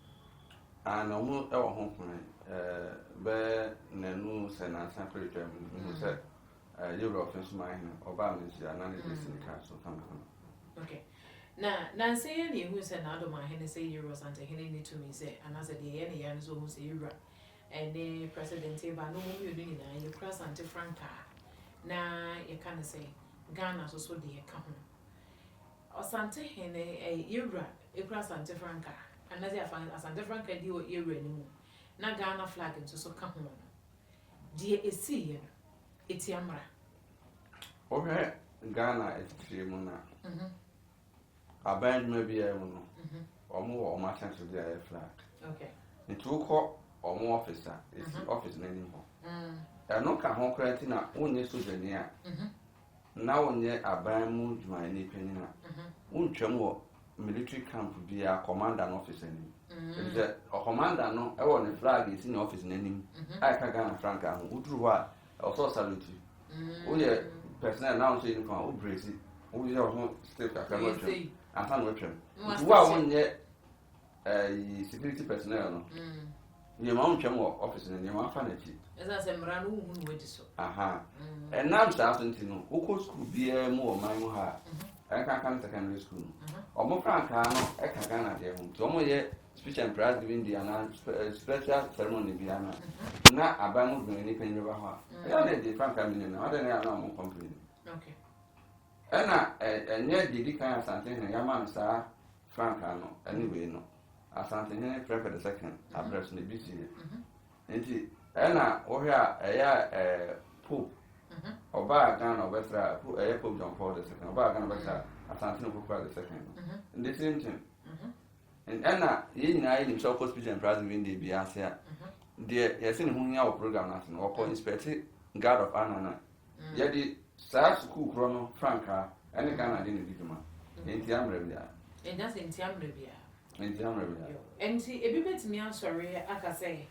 S3: na ɔmo ɛwɔ ho kwan be nenu se na san pretwam mu se Europe nso ma hin oba mensi ana ne desin ka so kama.
S1: Okay. Na say any who said na do ma hin say Euro Sante hin need to me say and as the yen yan so who say Euro and the president ba no mo you ni na you cross Sante Franca na you can say Ghana so de ka ho Asante hin Euro e cross Sante Franca and as Asante Franca di o Euro ni mu na Ghana flag nso so ka ho no die esi ye eti amra
S3: Okay, Ghana is mu na aban maybe I will know. Or my chance to be a flag.
S1: Okay.
S3: It will call or more officer, it's the office name. And no can home credit now, only souvenir. Now, on yet a band moved my any penny. Unchamo military camp be a commander and officer. A commander no, I want a flag is in office name. I can Ghana Franca, who drew what also salute you. Oh, yeah, personnel now saying from who brace it. Who is your state account? I can't watch him. Who are one yet security personnel? No, your mount chamo office and your fancy.
S1: As I said, Marano who went so.
S3: Aha. And now, Asante, who could be a more mine I can't come secondary school. Or more Franca, I can't get home. So, yet speech and prize giving the special ceremony Viana. Not a band with any penny of a heart. I don't need Franca million, I don't know more complaining.
S1: Okay.
S3: And yet, the kind of something, and Yaman star Franca, no, anyway, no. Asante, prepare the second, address in the busy. And a poop, or bar gun or better, a poop John Paul the second, or bar gun or better, Asante for the second. And the same thing. And Anna, in I himself was speech and prize in the Biasia. Dear, yes, in whom our program nothing, or call inspector, guard of Anna. Yet the Sars cook Rono, Franca, and the Ghana didn't give him. In Tiamrevia.
S1: And that's in Tiamrevia.
S3: In Tiamrevia.
S1: And see, a bit me, I'm sorry, I can say.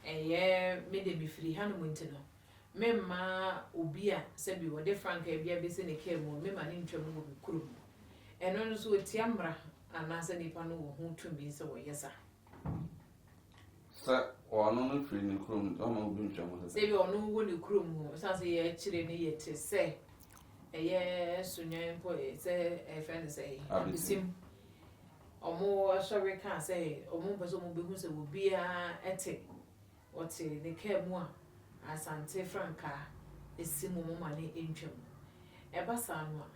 S1: Made me free Hanwinter. Memma Ubia said we were different, a beer basin a came on, Memma Intrum Kuru. And also a Tiamra, and Nasa Nipano who to me so, yes, sir.
S3: Sir, or no free in the room, almost been trouble.
S1: Say you no one you croom, Sansi actually need to say. A year sooner employee, say a friend say, I'll be sim. Or more sorry can't say, or more person will be a ethic. What say they care more Asante Franca is Simo money in Jim. Ebasanwa.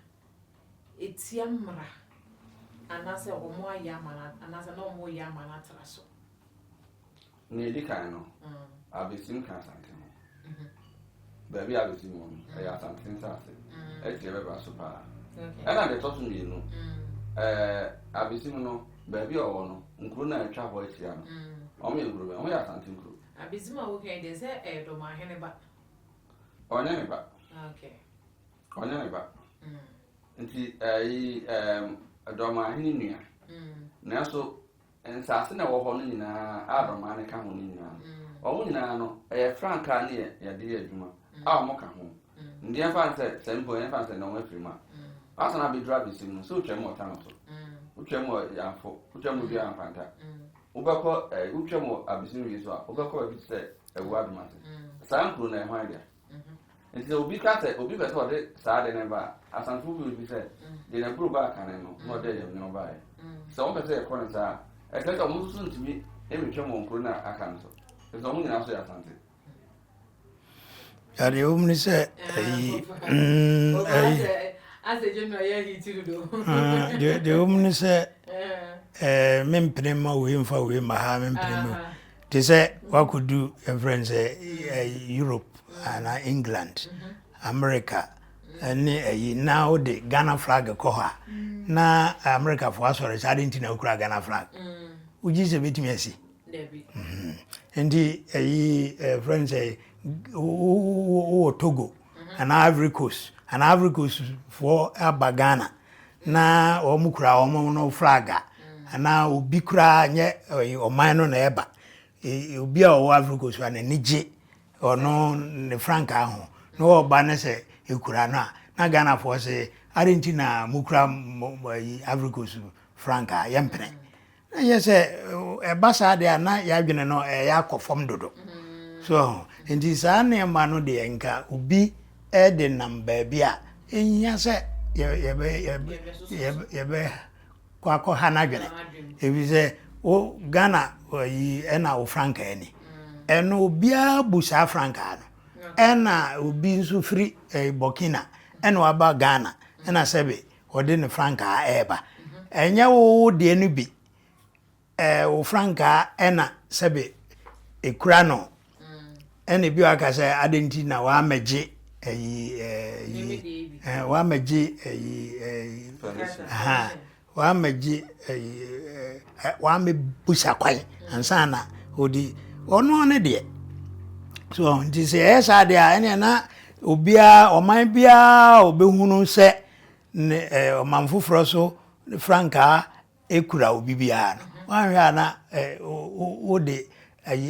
S1: It's Yamra. And as a more Yamana, and as a no more Yamana Trasso.
S3: Nearly kind of. I'll be seen Cassante. Baby, I'll be seen one. I have something sassy. It's ever super. And I talk to me, you know. I'll be seen no, baby or no, including a child voice. Only a group, only a something group.
S1: Abisma okay, they say a do my heneba.
S3: Or never.
S1: Okay.
S3: Or never. Until a doma hinia. Now so, and Sassina or Honina, Adam, come on in. Or no, a Franca near, ya dear Juma. Our mocha home. The fan said, Sempo and Fan said, no, every man. As I be driving, so Chemo Tano. Uchemo, Uchemo, Bian Fanta. Ubako, Uchemo, Abyssinia, Ubako, if said a word matter. Sam Kuna and Hydia. And so be cut, Obi what it sad never, as some food will be said. Then a prove back and no day of no buy. Some say a corner, sir. I said, almost soon to me, every Chemo Kuna, I cancel. There's only an answer, Asante.
S2: The woman said,
S1: as a general, he to do.
S2: The woman said, Memprema, we for we, Mahaman Primo. They said, what could do a friend say Europe and England, America, and now the Ghana flag koha. Na America for us, or I didn't know Ghana flag. Which is a bit messy. And the friends say, Togo, and Ivory Coast, for Ghana. Na omukura omo flaga and now bikura nye o mano na eba obi a o Africa so na nije or no ne franca ho no oba na se ekura na Ghana for say Argentina mukura Africa so franca yempene Yes, a basa de na yadwene no ya kofom dodo. So, enti saa ne ma no de enka obi de nam ba bia enya se ye kwa ha na dwene. Ebi se o Ghana yi na o franca eni. Eno obia bu sa franca no. Ena obi nso firi Burkina ena waba Ghana ena sebe ode ne franca eba. Enya wo de no bi o franca ena sebe ekura no ene bi aka say adenti na wa meje wa meje wa meje wa me busa kwai ansa na odi ono ne de so nti se esa de a ene na obia oman bia obehunu se ne oman foforo so franca ekura obi bia no wan hwa na o de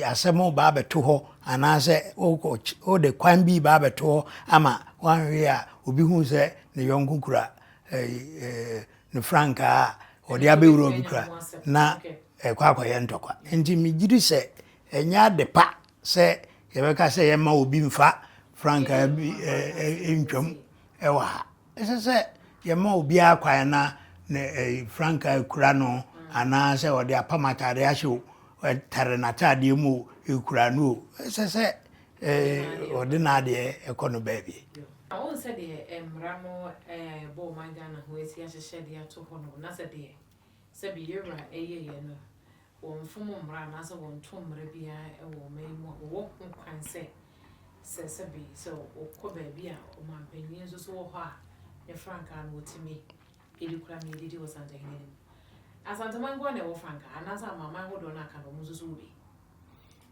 S2: asemo ba beto ho anase o de kwan bi ba beto ho ama wan hwe a obi hu se ne yonku kura ne franca o de abewuro bi kura na kwa ye ntokwa enti migiri se enya de pa se yebeka se ye ma obi mfa franca bi entwam ewa ha se ye ma obi akwa na ne franca kura no anase o de apamatare ahye tare na tade mu ekura no se ode na de ekono baby
S1: I won't say the Ramo bo mangana who is here to shed the to hono na se de se bi yera no won fomo mra na se won tom bia e wo mai mu wo kwan se bi so o ko baby a o man panyin so wo ho a e franca no timi edikura me didi was Asante hene Asante mango na wo franca anasa mama ho do na ka no mu so bi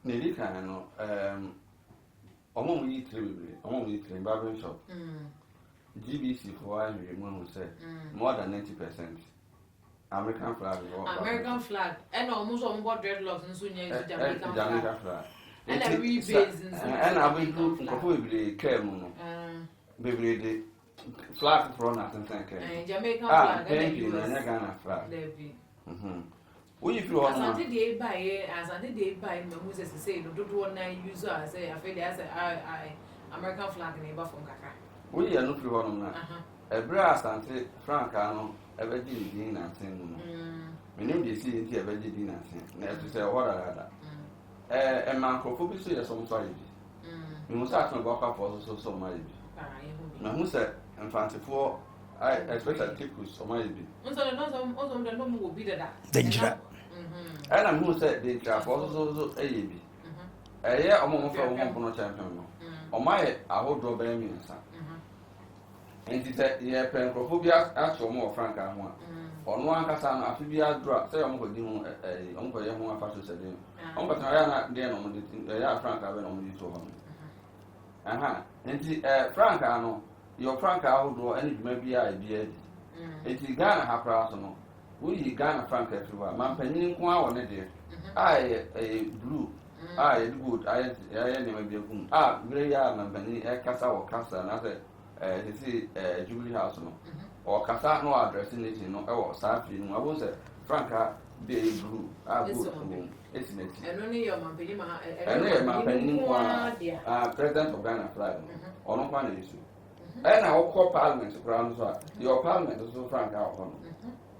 S3: na edi kan no omo yi tribble omo yi tribble barber shop GBC for I remember say more than 90% American flag
S1: and almost on board dreadlocks and soon
S3: Jamaican flag
S1: and a rebase
S3: and I will do probably care mono baby the flag for nothing thank you
S1: Jamaican flag
S3: thank you Ghana flag when you feel
S1: Asante dey buy Asante dey buy me say say no do one use as say I feel as I American flag neighbor from Kaka
S3: we are no feel on na e bra Asante franca no e be di na sen no me nim dey see nti e be di na sen na e say what ada e man ko bi so ye so so yi me mo sa tun go kwa so ma yi na mo say infantefo I especially tipus so ma yi
S1: unso no mo bi da
S2: dangerous
S3: and I'm who said the trap also a ye be. A year or more for one champion. Or my I hold your baby and son. And he said, yeah, pencophobia actual more frank and one. On one casan, after be a drop, say Uncle Dimo, Uncle Yamma Pastor said, Uncle Tayana, then on the frank I went on you to him. And frank I know your frank I will do any maybe I be it. It is Ghana half personal. We Ghana frank everywhere. Man penny kwa on it. I a blue. I good. I never be a boom. Grey yard man penny a casa or casa and other see Jubilee House no. Or casa no address in it no or Safi no. I won't say Franca be blue. Good. It's it.
S1: And only your man penny
S3: man penny president of Ghana flag or no one issue. And I will call parliament ground so your parliament is so frank out on.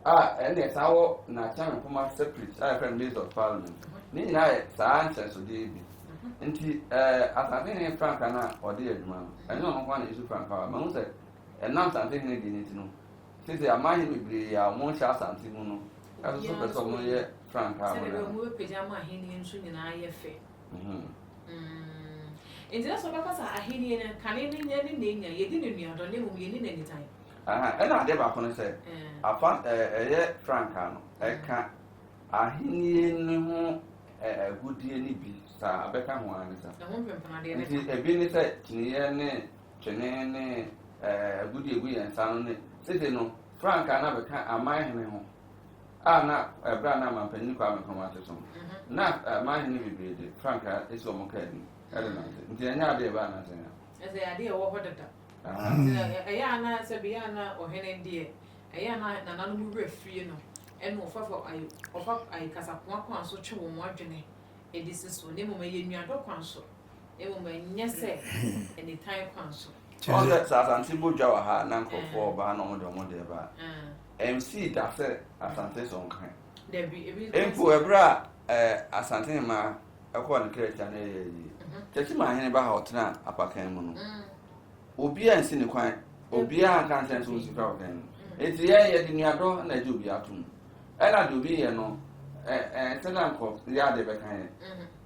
S3: And yes, our Nathan from my separate friend list of parliament. Nini I answer so David. And as I think Frank or dear man, I know one is Frank. Man said, and now something they need to know. Since they are minding me, be a more shots and Timono. I was super someone yet, Frank.
S1: I will pajama Hinian soon in IFA. In just because I Hinian and Canadian any you didn't know, don't know me any time.
S3: And I never can say, I found a Francano, I can't. I hear no a good deal, I become one. It is a business, Chinene, a good deal, and sound. Say no, Frank, I never can, I mind him. Not a brand name and penny coming from Watson. Not a mind him, Frank is so okay. I don't know. The idea about nothing.
S1: As the idea of what Ayana Sabiana or Henen dear. Ayana, and I'm free, and of I Casapon so true margin. It is so name of a new council. It will mean yes, any time council.
S3: All that Asante Bojawa ha na nkofo ba na omo de ba. MC da se Asante so nkan.
S1: There be
S3: Empo ebra Asante ma ekọ na krecha na yi. Chechi ma hene ba ha otena apakan mu no. Obi ansi ne kwan, obi an kan sense so si fa okan. Eti ye de nuado na je obi atum. E na de obi ye no tena nko ya de be kan.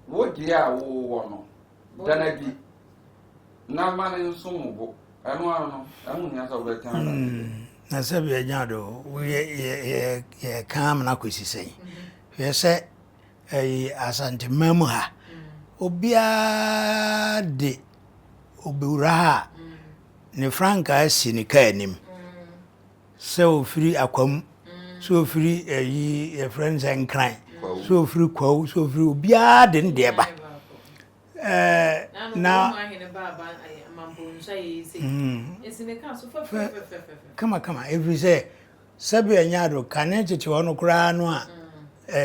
S3: Wo dia wo no. Dana bi na mane nso mubo eno ano amu nya so be kan
S2: na se be nya do we ye kam na kwesisei we se Asante mamu ha obia de obura ha ne franka si ne ka anim se ofiri akwam so ofiri ye friends and crime so ofiri kwaw so ofiri obia de ne ba na kama every say sabi anyado kanete ti wono kura no a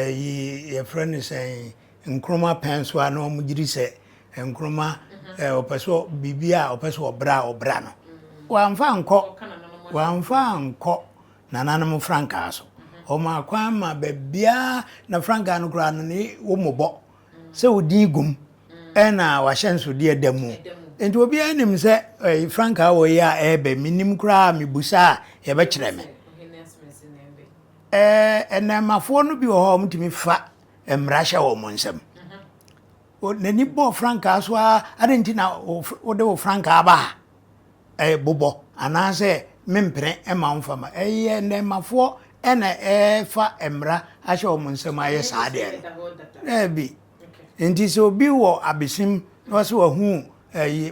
S2: ye friend say nkroma penso a no mugiri se nkroma opeso bibia opeso obra no wamfa anko nananum franka so o ma kwa ma bebia na franka no kura no ni wo mobo se odin gum ena wahyenso de adamu enti obi anim se franka wo ya ebe minim kura mibusa ye be kire me enamafo no bi wo mutimi fa emrahya wo monsem nani bo franka so adenti na wo de wo franka ba bobo anase mempre ema mfama enamafo ena fa emra ahya wo monsem aye saade bi enti so bi wo abesim no so hu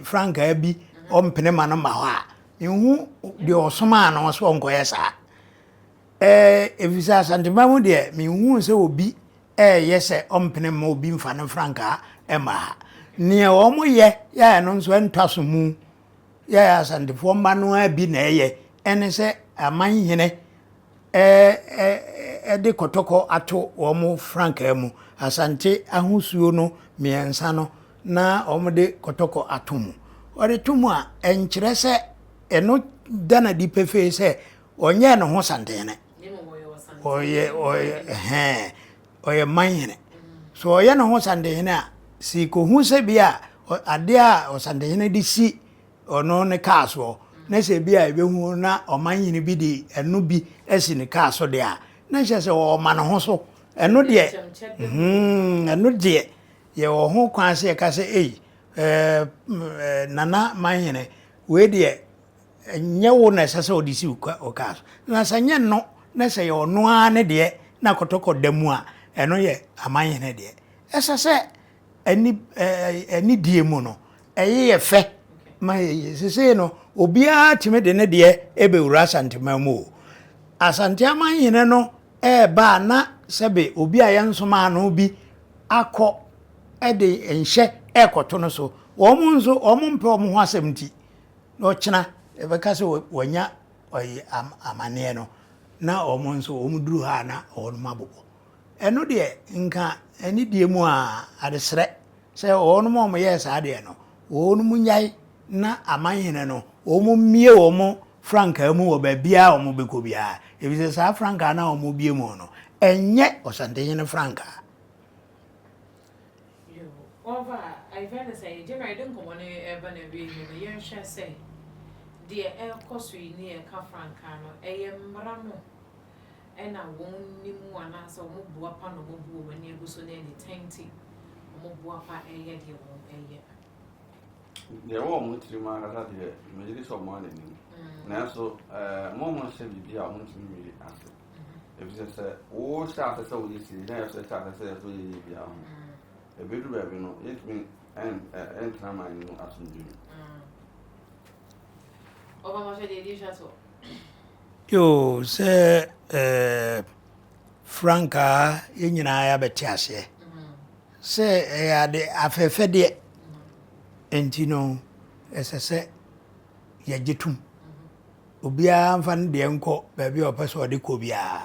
S2: franka bi ompene ma no ma ho a hu de osoma na so nkoye sa evisa Asante mamu de mi hu se obi yese ompene ma obi mfa no franka ma ne o mo ye ya no so ntwaso mu ya Asante fo ma no abi na ene se amanhene de kotoko ato o mo franka mu Asante ahusuo no miensa no na omde kotoko atomu ore tumu a enkyere se eno dana di pefe se onye no ho santene oye manyene so oye no ho santene a si ko hu se bia ade a osantene di si ono ne kaso na se bia ebehu na omanyene bi di eno bi esi ne kaso de a na se o ma no ho so eno de eno de ye wo ho kwan se ka se nana manyene we de nye wo na sese odisi o ka na sanye no na se ye ono ane de na kotoko damu a eno ye amanyene de esese ani die mu no ye fe ma ye sese no obia time de ne de ebe wura Asante mamu Asante amanyene no ba na sebe obi a yansoma no bi akọ ede enhye ekoto no so omunzo omumpe omu ho asemti no kina ebeka se wanya amane no na omunzo omuduru ha na onuma bobo eno de nka ani die mu a adesre se onu mo ye sa de no onu munyai na amanyene no omu mie omu franka mu wo ba bia omu beko bia ebise sa franka na omu bie mu no enye Asante yene franka
S1: over I find say I don't come on ever na be no yen hwe say de koso ni e ka franka no mra no na won ni mu ana so mo bua pa no mo bu wani eguso na ni tenti mo bua pa de won
S3: de wo mo trima ga de me di so mo ani na so mo se bibia mo timi ase e se o sta se so di si na se sta se so di bia e bedu ba bi no it mean and trama ni asunju
S1: Oba mo se de chateau
S2: yo se franka yenyina ya betiase se ya de afefe de entino esese yagitum obia mfa ne de enko ba bi opeso de ko bia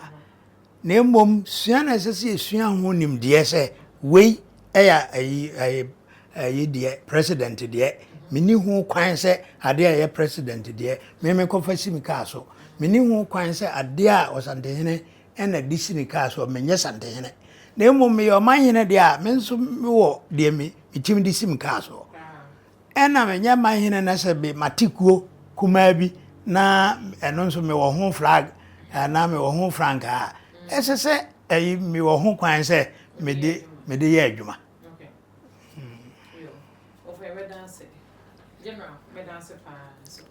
S2: na mmom sua na sɛ sua ho nimdeɛ sɛ wei ɛyɛ ayi deɛ president deɛ meni ho kwan sɛ adeɛ a ɛyɛ president deɛ me kɔfa si me kaa so meni ho kwan sɛ adeɛ a ɔsantehene ɛna de si ne kaa so menyɛ santehene na mmom meyɛ ɔmanhene deɛ a me nso mewɔ deɛ metim de si me kaa so ɛna menyɛ manhene na sɛ be matikuo kumaa bi na ɛno nso mewɔ ho flag na mewɔ ho frankaa ɛsɛ sɛ ɛyi mewɔ ho kwan sɛ mede yɛ adwuma.
S1: General, Madam Sapans,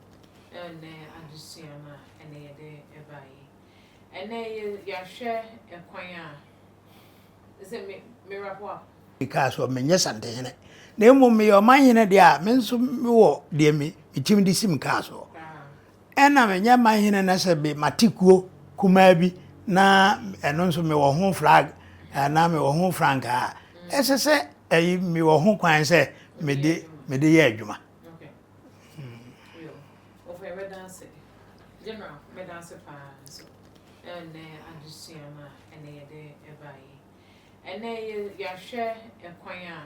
S1: and Adusiana, and they buy. And they share a choir. Is it miracle?
S2: Because of me, yes, and then. Name me your manhene deɛ me nso mewɔ deɛ metim de sim kaa so ɛna menyɛ manhene na sɛ be matikuo kumaa bi na ɛno nso mewɔ ho flag na mewɔ ho frankaa ɛsɛ sɛ ɛyi mewɔ ho kwan sɛ mede yɛ adwuma.
S1: General, Madam Sapans, and Adusiana, and they buy. And they share a choir.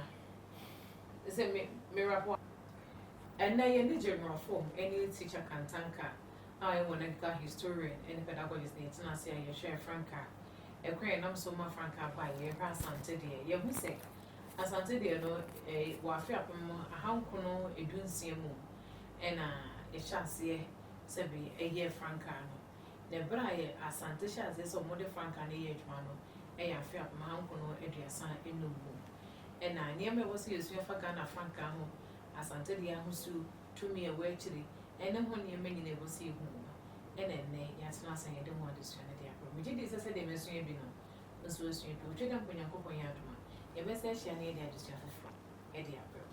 S1: Is it miracle? And they any general form, any teacher can tanka. I want to go historian and pedagogist needs to say you share franca. A crayon, I'm so much franca by your Asante dear. You will say, Asante dear, no, a warfare, a how cono, a dun see a moon, and a chassis, sebi, a year francano. The braille, Asante shas this or more franca, a year mano, a affair, my uncle, a dear son in the moon. And I near me was used for Ghana francano. Asante dear who sue to me away to the and then when you many never see whom. And then yes, not saying I don't want to swim at the apple. Which is a day, Miss Yabino. This was you to trade up when you're going out. You best say she need the addition for Eddie Apple.